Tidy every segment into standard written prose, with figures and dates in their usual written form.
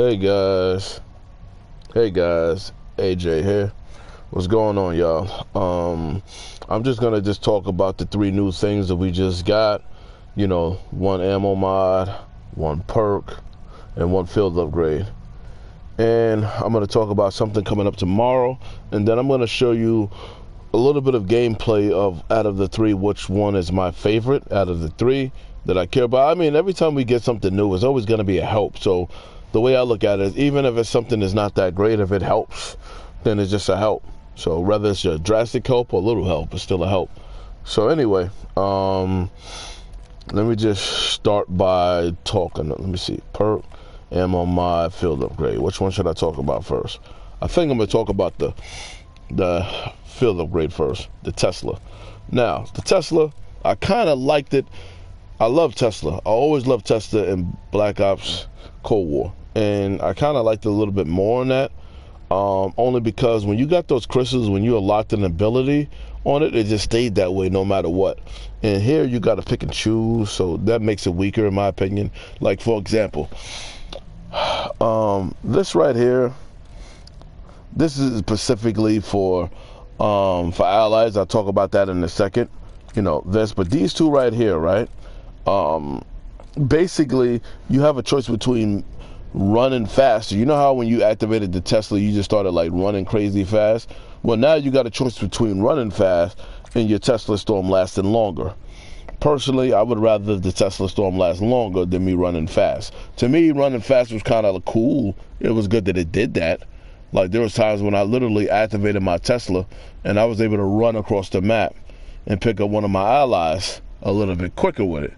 Hey guys, AJ here. What's going on, y'all? I'm just gonna talk about the three new things that we just got. You know, one ammo mod, one perk, and one field upgrade. And I'm gonna talk about something coming up tomorrow, and then I'm gonna show you a little bit of gameplay of out of the three, which one is my favorite out of the three that I care about. I mean, every time we get something new, it's always gonna be a help. So the way I look at it is, even if it's something that's not that great, if it helps, then it's just a help. So whether it's a drastic help or a little help, it's still a help. So anyway, let me just start by talking. Let me see, perk, ammo mod, field upgrade. Which one should I talk about first? I think I'm gonna talk about the field upgrade first, the Tesla. Now, the Tesla, I kind of liked it. I love Tesla. I always loved Tesla in Black Ops Cold War. And I kind of liked it a little bit more on that, only because when you got those crystals, when you unlocked an ability on it, it just stayed that way no matter what. And here you got to pick and choose, so that makes it weaker in my opinion. Like, for example, this right here, this is specifically for allies. I'll talk about that in a second. You know, this, but these two right here, right? Basically, you have a choice between running faster. You know how when you activated the Tesla, you just started like running crazy fast? Well, now you got a choice between running fast and your Tesla Storm lasting longer. Personally, I would rather the Tesla Storm last longer than me running fast. To me, running fast was kind of cool. It was good that it did that. Like, there was times when I literally activated my Tesla and I was able to run across the map and pick up one of my allies a little bit quicker with it.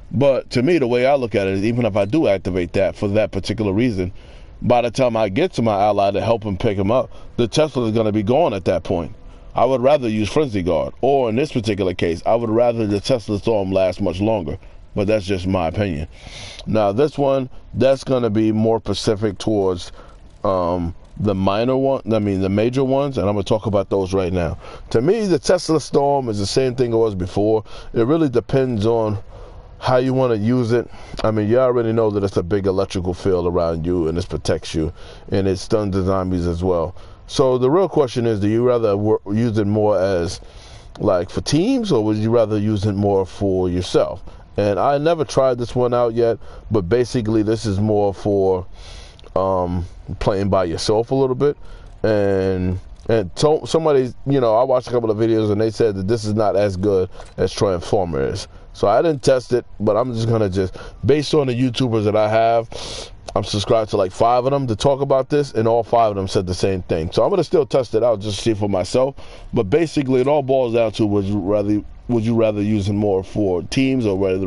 But to me, the way I look at it is, even if I do activate that for that particular reason, by the time I get to my ally to help him pick him up, the Tesla is going to be gone at that point. I would rather use Frenzy Guard, or in this particular case, I would rather the Tesla Storm last much longer. But that's just my opinion. Now, this one, that's going to be more specific towards the minor one, the major ones, and I'm going to talk about those right now. To me, the Tesla Storm is the same thing it was before. It really depends on how you want to use it. I mean, you already know that it's a big electrical field around you, and it protects you, and it stuns the zombies as well. So the real question is, do you rather use it more as like for teams, or would you rather use it more for yourself? And I never tried this one out yet, but basically this is more for playing by yourself a little bit. And somebody, you know, I watched a couple of videos and they said that this is not as good as Transformer is. So I didn't test it, but I'm just gonna based on the YouTubers that I have, I'm subscribed to like 5 of them to talk about this, and all 5 of them said the same thing. So I'm gonna still test it out just to see for myself. But basically, it all boils down to, would you rather use it more for teams, or would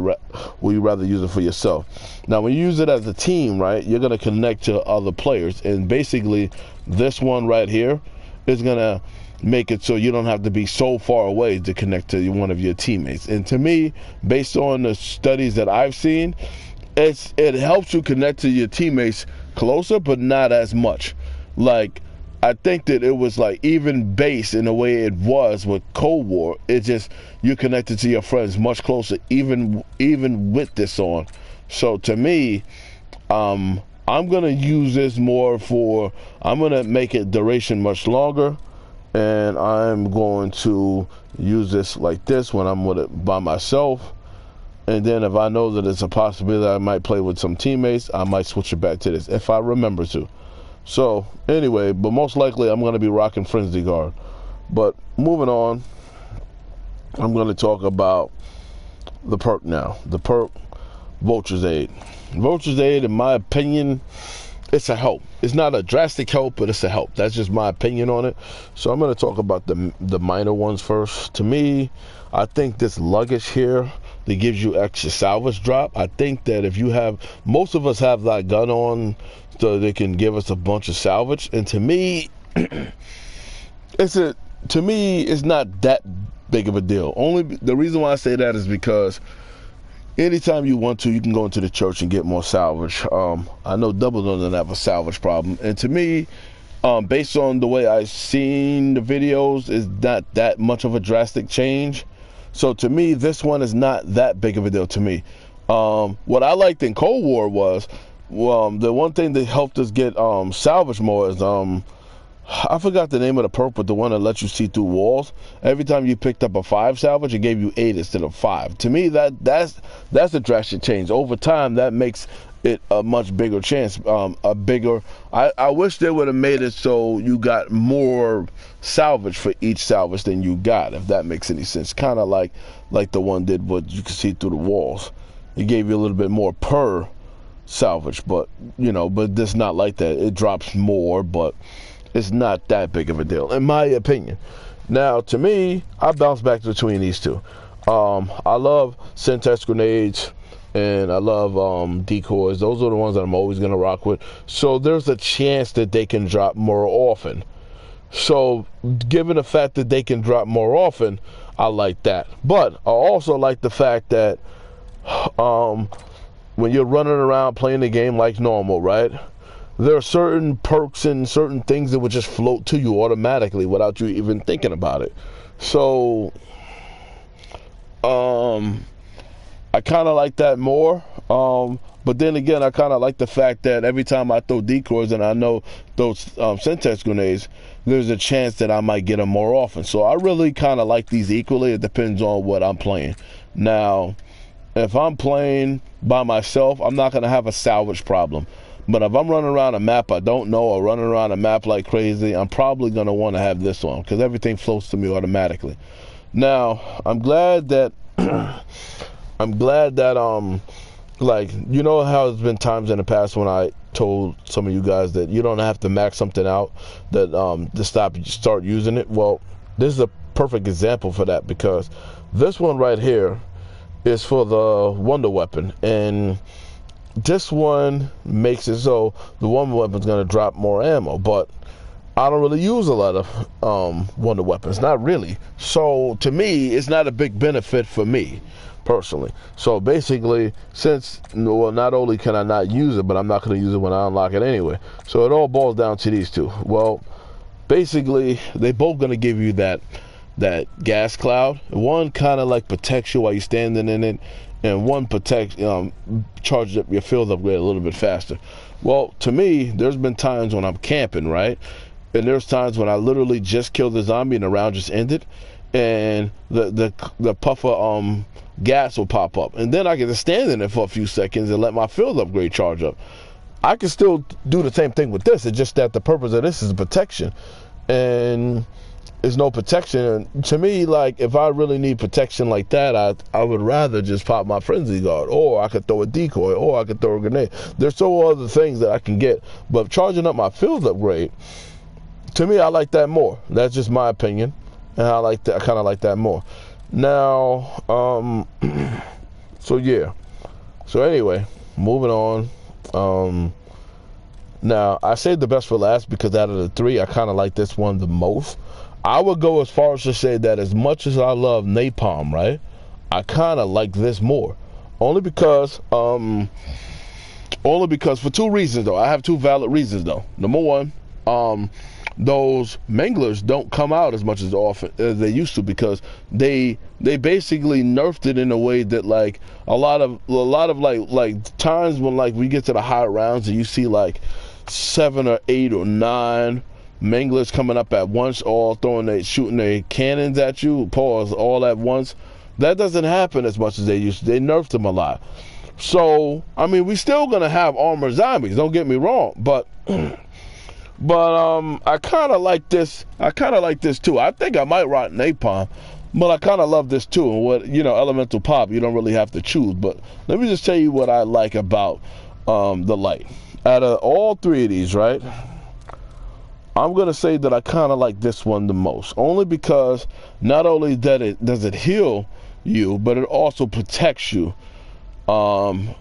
you rather use it for yourself? Now, when you use it as a team, right, you're gonna connect to other players, and basically, this one right here is gonna make it so you don't have to be so far away to connect to one of your teammates. And to me, based on the studies that I've seen, it helps you connect to your teammates closer, but not as much. Like, I think that it was like even base in the way it was with Cold War. It just, you connected to your friends much closer, even with this on. So to me, I'm gonna use this more for, I'm gonna make it duration much longer, and I'm going to use this like this when I'm with it by myself. And then if I know that it's a possibility that I might play with some teammates, I might switch it back to this if I remember to. So anyway, but most likely I'm going to be rocking Frenzy Guard. But moving on, I'm going to talk about the perk now. The perk, Vulture's Aid. Vulture's Aid, in my opinion, it's a help. It's not a drastic help, but it's a help. That's just my opinion on it. So I'm going to talk about the minor ones first. To me, I think this luggage here that gives you extra salvage drop, I think that if you have, most of us have that gun on, so they can give us a bunch of salvage. And to me, it's not that big of a deal. Only the reason why I say that is because anytime you want to, you can go into the church and get more salvage. I know Double doesn't have a salvage problem, and to me, based on the way I've seen the videos, is not that much of a drastic change. So to me, this one is not that big of a deal to me. What I liked in Cold War was the one thing that helped us get salvage more is I forgot the name of the perk, but the one that lets you see through walls. Every time you picked up a 5 salvage, it gave you 8 instead of 5. To me, that's a drastic change. Over time, that makes it a much bigger chance. I wish they would have made it so you got more salvage for each salvage than you got, if that makes any sense. Kind of like the one did, what you could see through the walls. It gave you a little bit more per salvage, but it's not like that. It drops more, but it's not that big of a deal, in my opinion. Now, to me, I bounce back between these two. I love Syntax grenades, and I love decoys. Those are the ones that I'm always going to rock with. So there's a chance that they can drop more often. So given the fact that they can drop more often, I like that. But I also like the fact that when you're running around playing the game like normal, right? There are certain perks and certain things that would just float to you automatically without you even thinking about it. So, I kind of like that more. But then again, I kind of like the fact that every time I throw decoys and I know those Syntax grenades, there's a chance that I might get them more often. So I really kind of like these equally. It depends on what I'm playing. Now, if I'm playing by myself, I'm not going to have a salvage problem. But if I'm running around a map I don't know, or running around a map like crazy, I'm probably going to want to have this on, because everything floats to me automatically. Now, I'm glad that like, how there's been times in the past when I told some of you guys that you don't have to max something out that to start using it. Well, this is a perfect example for that, because this one right here is for the wonder weapon, and this one makes it so the wonder weapon's going to drop more ammo, but I don't really use a lot of wonder weapons, not really. So to me, it's not a big benefit for me personally. So basically, since not only can I not use it, but I'm not going to use it when I unlock it anyway. So it all boils down to these two. Well, basically, they both going to give you that gas cloud. One kind of like protects you while you're standing in it, and one charges up your field upgrade a little bit faster. Well, to me, there's been times when I'm camping, right? And there's times when I literally just killed the zombie and the round just ended, and the puffer gas will pop up, and then I can just stand in it for a few seconds and let my field upgrade charge up. I can still do the same thing with this. It's just that the purpose of this is protection, and there's no protection. And to me, like, if I really need protection like that, I would rather just pop my frenzy guard, or I could throw a decoy, or I could throw a grenade. There's so other things that I can get, but charging up my field upgrade, to me, I like that more. That's just my opinion, and I kind of like that more. Now, so yeah. So anyway, moving on. Now, I saved the best for last because out of the three, I kind of like this one the most. I would go as far as to say that as much as I love napalm, right, I kind of like this more. Only because for two reasons, though. I have two valid reasons, though. Number one, those manglers don't come out as much as often as they used to, because they basically nerfed it in a way that, like, a lot of like times when, like, we get to the high rounds and you see like 7 or 8 or 9 manglers coming up at once, all shooting their cannons at you, pause, all at once. That doesn't happen as much as they used to. They nerfed them a lot. So, I mean, we still gonna have armored zombies, don't get me wrong, but I kind of like this. I kind of like this too. I think I might rock napalm, but I kind of love this too. And what, elemental pop, you don't really have to choose. But let me just tell you what I like about the light. Out of all three of these, right, I'm gonna say that I kind of like this one the most, only because not only does it heal you, but it also protects you from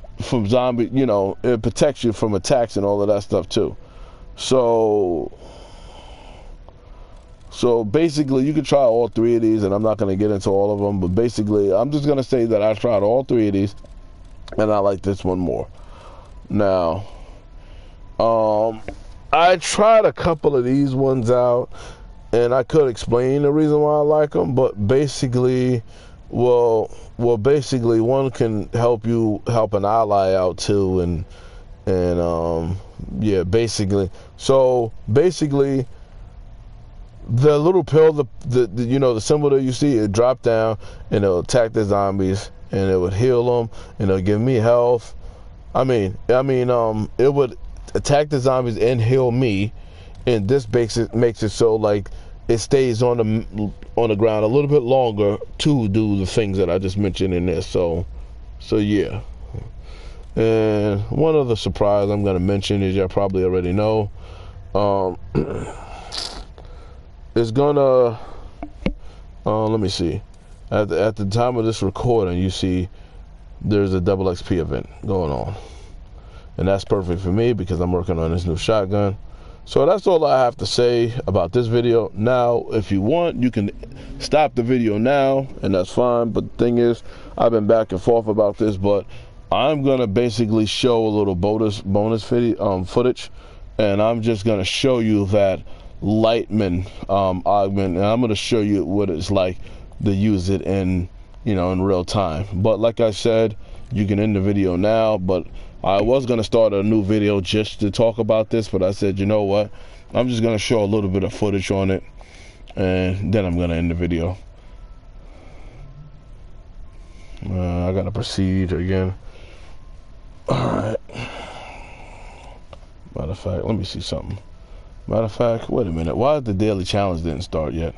zombie. It protects you from attacks and all of that stuff too. So basically, you can try all three of these, and I'm not going to get into all of them, but basically, I'm just going to say that I tried all three of these, and I like this one more. Now, I tried a couple of these ones out, and I could explain the reason why I like them, but basically, basically, one can help an ally out too, and And yeah, basically. So basically, the little pill, the you know, the symbol that you see, it dropped down and it'll attack the zombies and it would heal them and it'll give me health. It would attack the zombies and heal me, and this makes it so like it stays on the ground a little bit longer to do the things that I just mentioned in this. So yeah. And one other surprise I'm gonna mention is y'all probably already know. It's gonna let me see. At the time of this recording, you see there's a double XP event going on. And that's perfect for me because I'm working on this new shotgun. So that's all I have to say about this video. Now, if you want, you can stop the video now, and that's fine. But the thing is, I've been back and forth about this, but I'm gonna basically show a little bonus video, footage, and I'm just gonna show you that Lightman augment, and I'm gonna show you what it's like to use it in real time. But like I said, you can end the video now, but I was gonna start a new video just to talk about this, but I said, you know what, I'm just gonna show a little bit of footage on it, and then I'm gonna end the video. I gotta proceed again. Alright. Matter of fact, let me see something. Matter of fact, wait a minute, why the daily challenge didn't start yet?